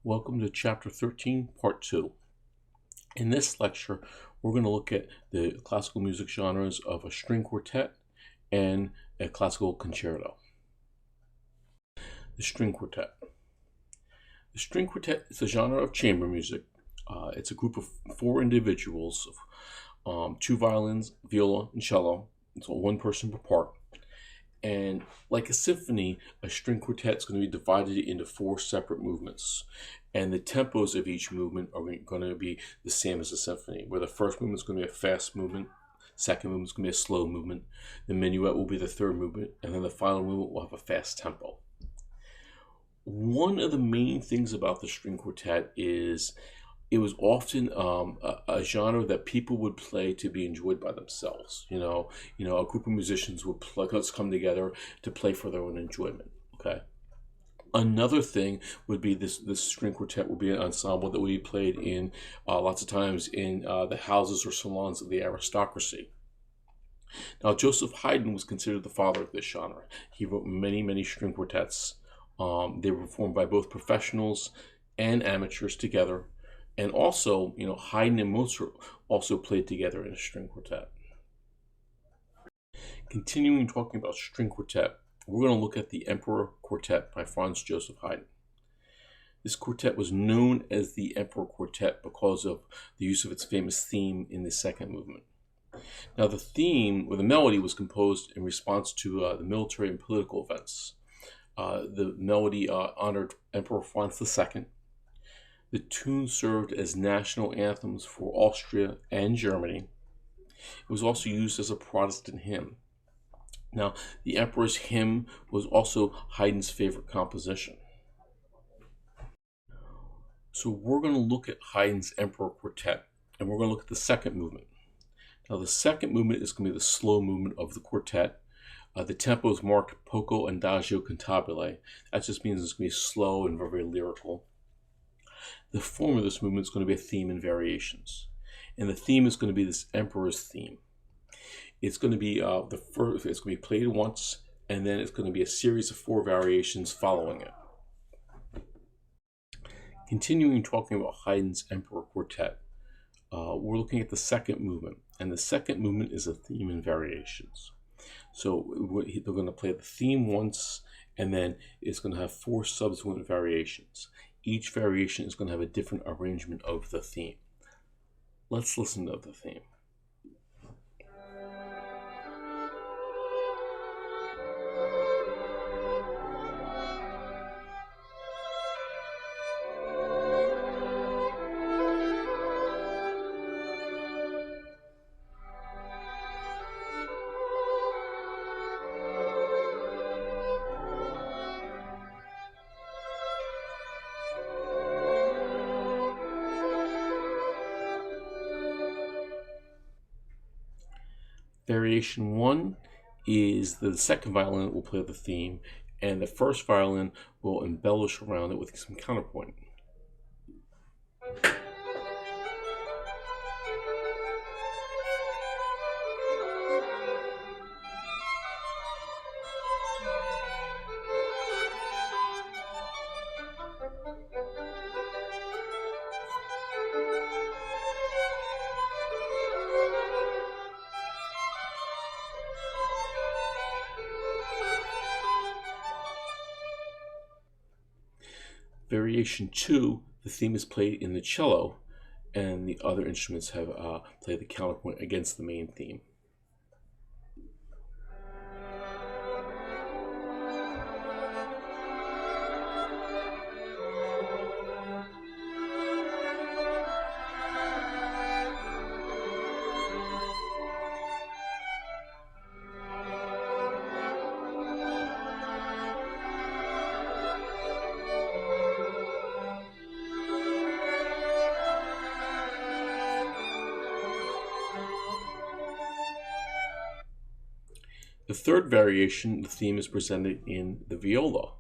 Welcome to Chapter 13, Part 2. In this lecture, we're going to look at the classical music genres of a string quartet and a classical concerto. The string quartet. The string quartet is a genre of chamber music. It's a group of four individuals, two violins, viola, and cello. It's all one person per part. And like a symphony, a string quartet is going to be divided into four separate movements. And the tempos of each movement are going to be the same as a symphony, where the first movement is going to be a fast movement, second movement is going to be a slow movement, the minuet will be the third movement, and then the final movement will have a fast tempo. One of the main things about the string quartet is it was often a genre that people would play to be enjoyed by themselves. A group of musicians would let's come together to play for their own enjoyment. Okay. Another thing would be this string quartet would be an ensemble that would be played in lots of times in the houses or salons of the aristocracy. Now, Joseph Haydn was considered the father of this genre. He wrote many string quartets. They were performed by both professionals and amateurs together. And also, Haydn and Mozart also played together in a string quartet. Continuing talking about string quartet, we're going to look at the Emperor Quartet by Franz Joseph Haydn. This quartet was known as the Emperor Quartet because of the use of its famous theme in the second movement. Now, the theme, or the melody, was composed in response to the military and political events. The melody honored Emperor Franz II. The tune served as national anthems for Austria and Germany. It was also used as a Protestant hymn. Now, the Emperor's Hymn was also Haydn's favorite composition. So we're going to look at Haydn's Emperor Quartet, and we're going to look at the second movement. Now, the second movement is going to be the slow movement of the quartet. The tempo is marked poco andagio cantabile. That just means it's going to be slow and very lyrical. The form of this movement is going to be a theme and variations. And the theme is going to be this Emperor's theme. It's going to be it's going to be played once, and then it's going to be a series of four variations following it. Continuing talking about Haydn's Emperor Quartet, we're looking at the second movement, and the second movement is a theme and variations. So they're going to play the theme once, and then it's going to have four subsequent variations. Each variation is going to have a different arrangement of the theme. Let's listen to the theme. Variation 1 is the second violin will play the theme, and the first violin will embellish around it with some counterpoint. Variation 2, the theme is played in the cello, and the other instruments have played the counterpoint against the main theme. The third variation, the theme is presented in the viola.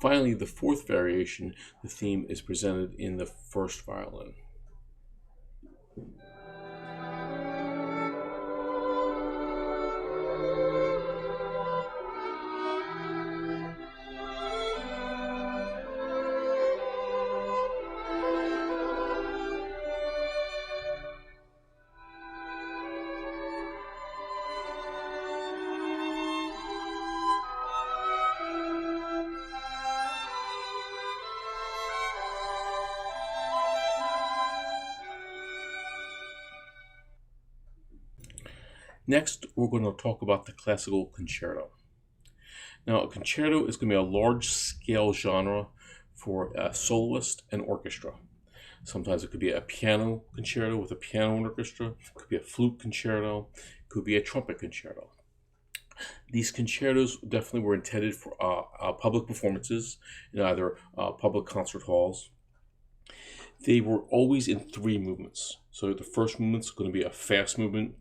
Finally, the fourth variation, the theme is presented in the first violin. Next, we're going to talk about the classical concerto. Now, a concerto is going to be a large-scale genre for a soloist and orchestra. Sometimes it could be a piano concerto with a piano and orchestra. It could be a flute concerto. It could be a trumpet concerto. These concertos definitely were intended for public performances in either public concert halls. They were always in 3 movements. So the first movement is going to be a fast movement.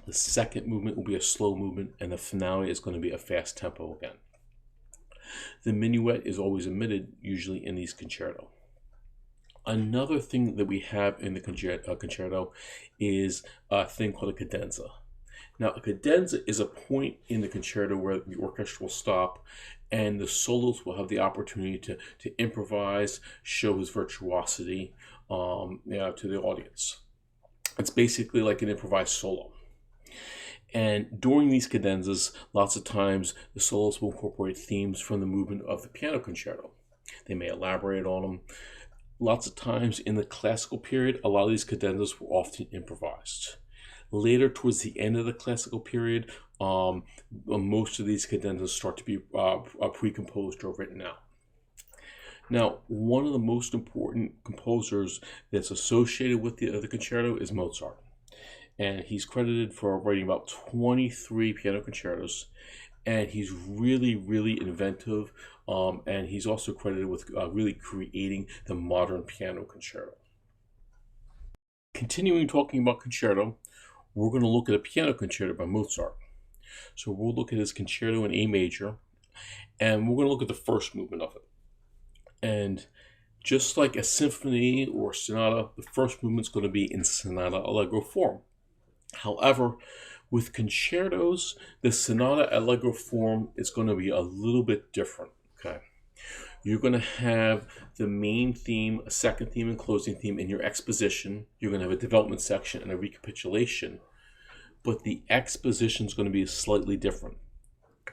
The second movement will be a slow movement, and the finale is going to be a fast tempo again. The minuet is always omitted, usually in these concerto. Another thing that we have in the concerto is a thing called a cadenza. Now, a cadenza is a point in the concerto where the orchestra will stop and the soloist will have the opportunity to improvise, show his virtuosity to the audience. It's basically like an improvised solo. And during these cadenzas, lots of times the soloist will incorporate themes from the movement of the piano concerto. They may elaborate on them. Lots of times in the classical period, a lot of these cadenzas were often improvised. Later, towards the end of the classical period, most of these cadenzas start to be pre-composed or written out. Now, one of the most important composers that's associated with the concerto is Mozart. And he's credited for writing about 23 piano concertos. And he's really, really inventive. And he's also credited with really creating the modern piano concerto. Continuing talking about concerto, we're going to look at a piano concerto by Mozart. So we'll look at his concerto in A major. And we're going to look at the first movement of it. And just like a symphony or sonata, the first movement's going to be in sonata allegro form. However, with concertos, the sonata allegro form is going to be a little bit different. Okay, you're going to have the main theme, a second theme, and closing theme in your exposition. You're going to have a development section and a recapitulation, but the exposition is going to be slightly different.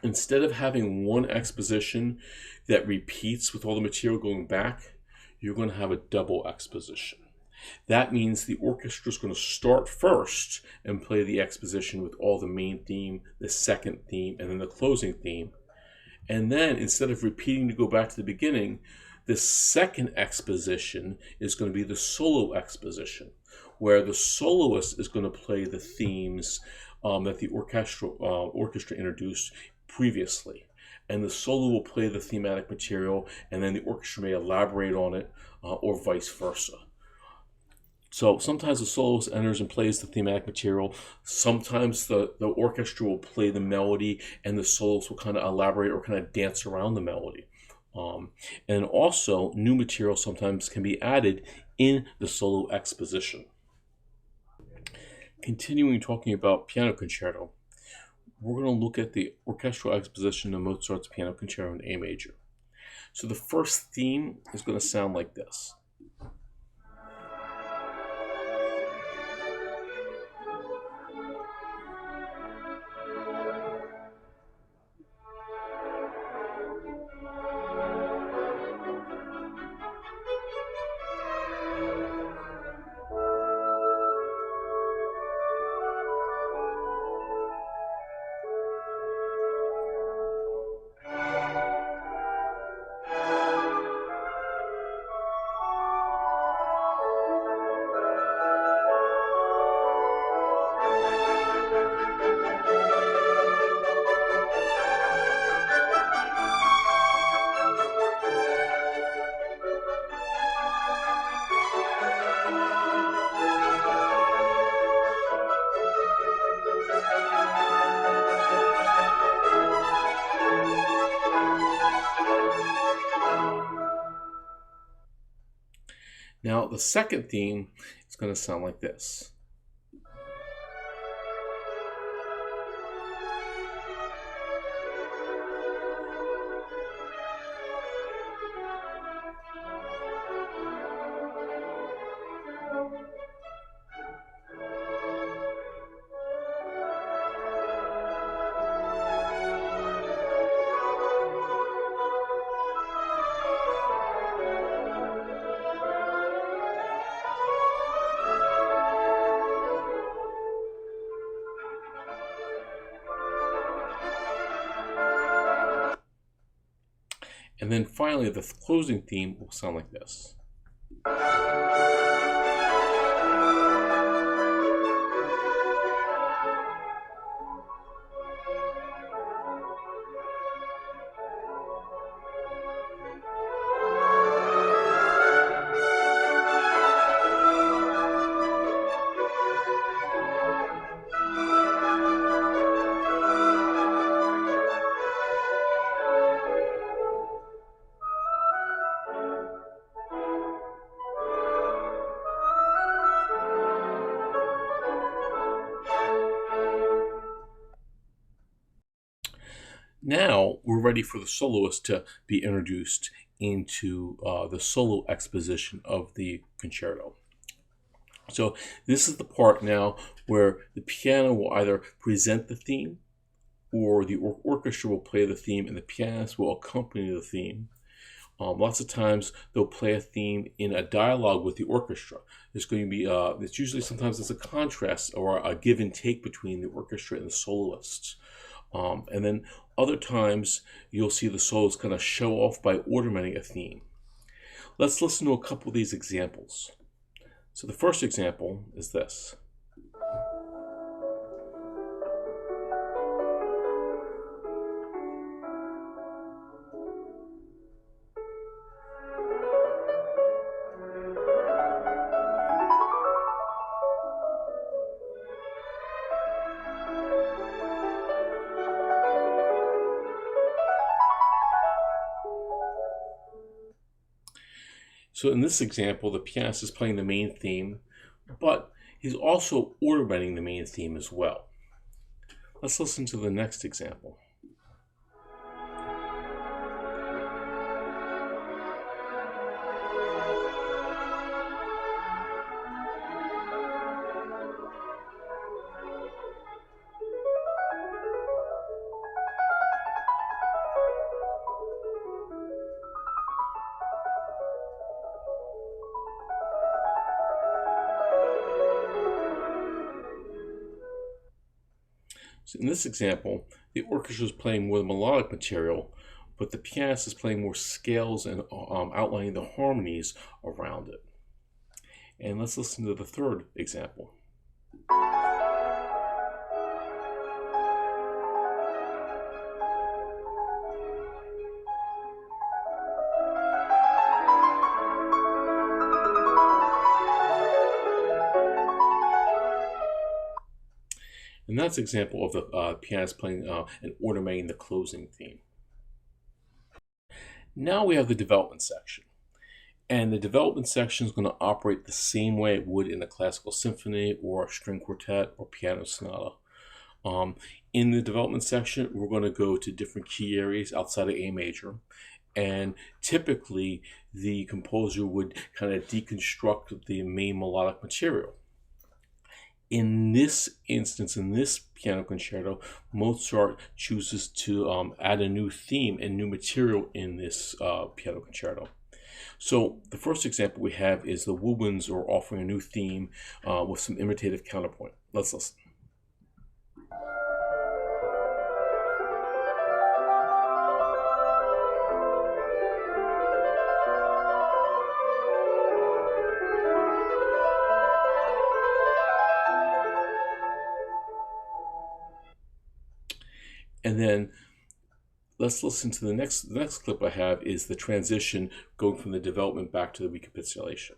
Instead of having one exposition that repeats with all the material going back, you're going to have a double exposition. That means the orchestra is going to start first and play the exposition with all the main theme, the second theme, and then the closing theme. And then instead of repeating to go back to the beginning, the second exposition is going to be the solo exposition, where the soloist is going to play the themes that the orchestra introduced previously. And the solo will play the thematic material, and then the orchestra may elaborate on it, or vice versa. So sometimes the soloist enters and plays the thematic material. Sometimes the orchestra will play the melody and the soloist will kind of elaborate or kind of dance around the melody. And also, new material sometimes can be added in the solo exposition. Continuing talking about piano concerto, we're going to look at the orchestral exposition of Mozart's piano concerto in A major. So the first theme is going to sound like this. Now, the second theme is going to sound like this. And then finally, the closing theme will sound like this. Now we're ready for the soloist to be introduced into the solo exposition of the concerto. So this is the part now where the piano will either present the theme or the orchestra will play the theme and the pianist will accompany the theme. Lots of times they'll play a theme in a dialogue with the orchestra. There's going to be, it's usually sometimes it's a contrast or a give and take between the orchestra and the soloists. And then other times you'll see the soloists kind of show off by ornamenting a theme. Let's listen to a couple of these examples. So the first example is this. So in this example, the pianist is playing the main theme, but he's also ornamenting the main theme as well. Let's listen to the next example. So in this example, the orchestra is playing more melodic material, but the pianist is playing more scales and outlining the harmonies around it. And let's listen to the third example. And that's an example of the pianist playing and ornamenting the closing theme. Now we have the development section. And the development section is going to operate the same way it would in a classical symphony or a string quartet or piano sonata. In the development section, we're going to go to different key areas outside of A major. And typically, the composer would kind of deconstruct the main melodic material. In this instance, in this piano concerto, Mozart chooses to add a new theme and new material in this piano concerto. So the first example we have is the woodwinds are offering a new theme with some imitative counterpoint. Let's listen. And then let's listen to the next clip I have is the transition going from the development back to the recapitulation.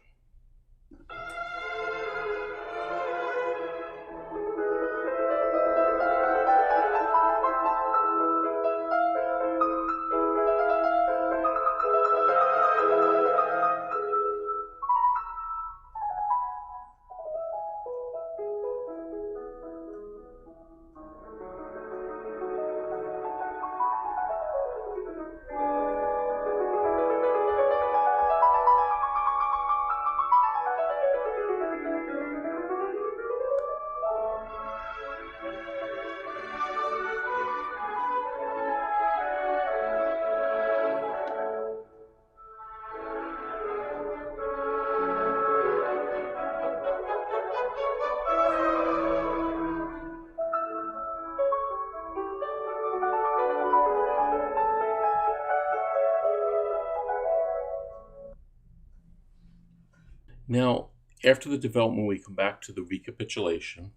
Now, after the development, we come back to the recapitulation.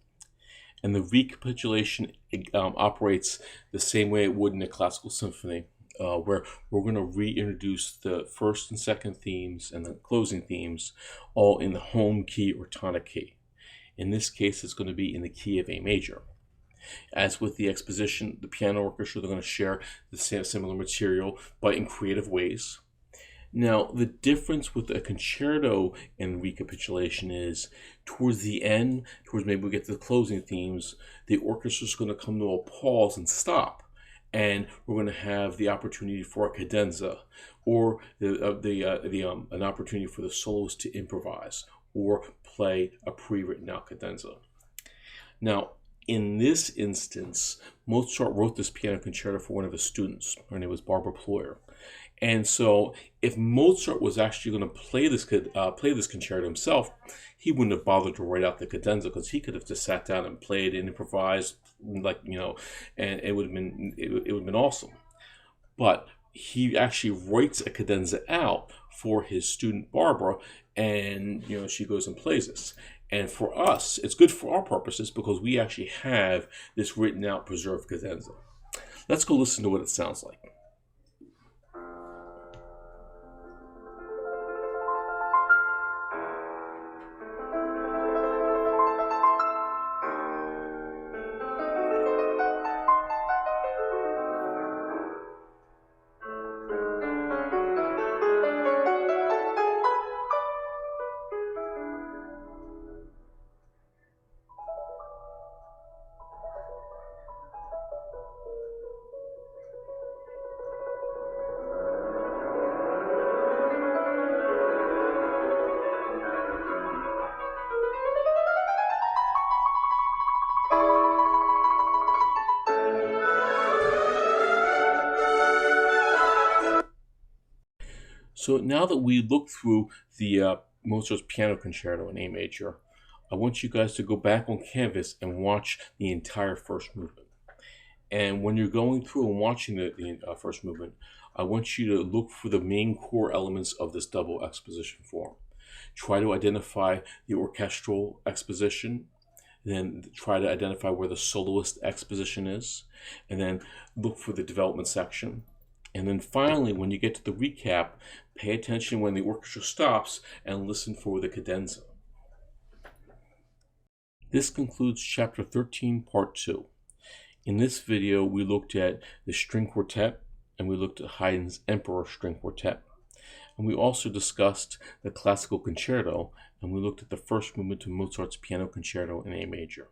And the recapitulation operates the same way it would in a classical symphony, where we're going to reintroduce the first and second themes and the closing themes all in the home key or tonic key. In this case, it's going to be in the key of A major. As with the exposition, the piano orchestra, they're going to share the same similar material, but in creative ways. Now, the difference with a concerto and recapitulation is towards the end, towards maybe we get to the closing themes, the orchestra is going to come to a pause and stop. And we're going to have the opportunity for a cadenza, or an opportunity for the soloist to improvise or play a pre-written out cadenza. Now, in this instance, Mozart wrote this piano concerto for one of his students. Her name was Barbara Ployer. And so, if Mozart was actually going to play this concerto himself, he wouldn't have bothered to write out the cadenza, because he could have just sat down and played and improvised, and it would have been awesome. But he actually writes a cadenza out for his student Barbara, and she goes and plays this. And for us, it's good for our purposes because we actually have this written out, preserved cadenza. Let's go listen to what it sounds like. So now that we looked through the Mozart's piano concerto in A major, I want you guys to go back on canvas and watch the entire first movement. And when you're going through and watching the first movement, I want you to look for the main core elements of this double exposition form. Try to identify the orchestral exposition, then try to identify where the soloist exposition is, and then look for the development section. And then finally, when you get to the recap, pay attention when the orchestra stops and listen for the cadenza. This concludes Chapter 13, Part 2. In this video, we looked at the string quartet, and we looked at Haydn's Emperor String Quartet. And we also discussed the classical concerto, and we looked at the first movement of Mozart's piano concerto in A major.